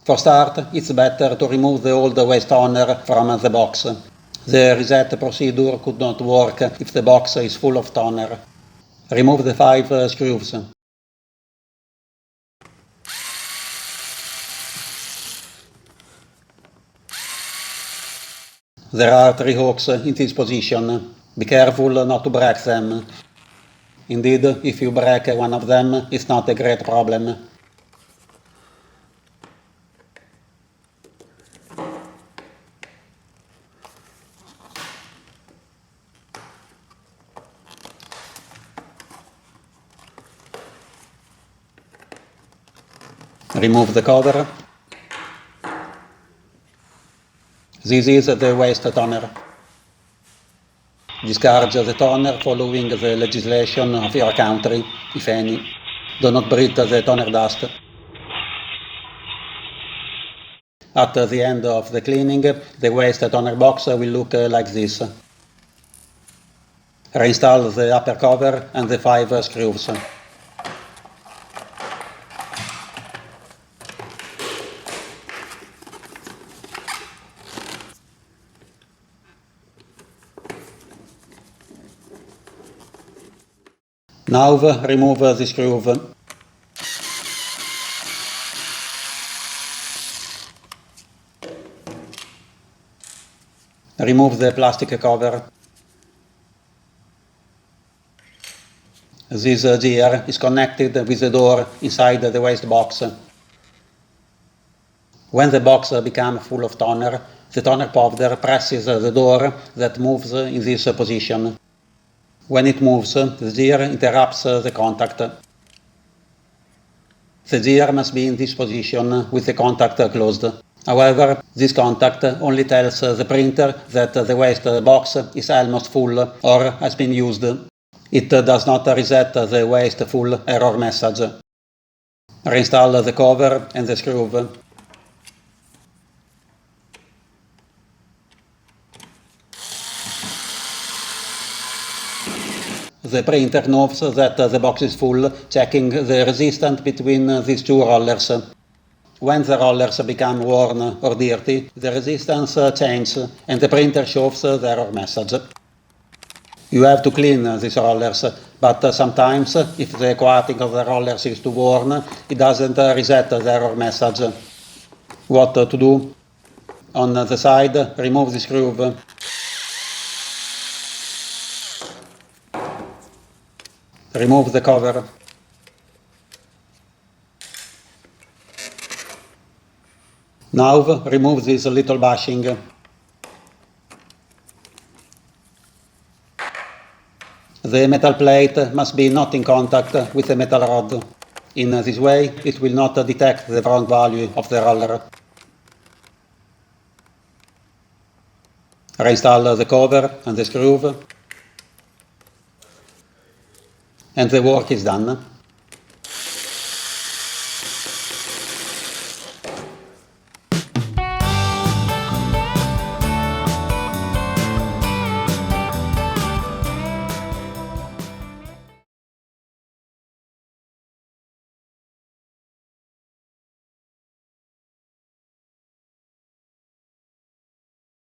For start, it's better to remove the old waste toner from the box. The reset procedure could not work if the box is full of toner. Remove the 5 screws. There are 3 hooks in this position. Be careful not to break them. Indeed, if you break one of them, it's not a great problem. Remove the cover. This is the waste toner. Discharge the toner following the legislation of your country, if any. Do not breathe the toner dust. At the end of the cleaning, the waste toner box will look like this. Reinstall the upper cover and the 5 screws. Now remove the screw. Remove the plastic cover. This gear is connected with the door inside the waste box. When the box becomes full of toner, the toner powder presses the door that moves in this position. When it moves, the gear interrupts the contact. The gear must be in this position with the contact closed. However, this contact only tells the printer that the waste box is almost full or has been used. It does not reset the waste full error message. Reinstall the cover and the screw. The printer knows that the box is full, checking the resistance between these 2 rollers. When the rollers become worn or dirty, the resistance changes and the printer shows the error message. You have to clean these rollers, but sometimes, if the coating of the rollers is too worn, it doesn't reset the error message. What to do? On the side, remove the screw. Remove the cover. Now remove this little bushing. The metal plate must be not in contact with the metal rod. In this way, it will not detect the wrong value of the roller. Reinstall the cover and the screw. And the work is done.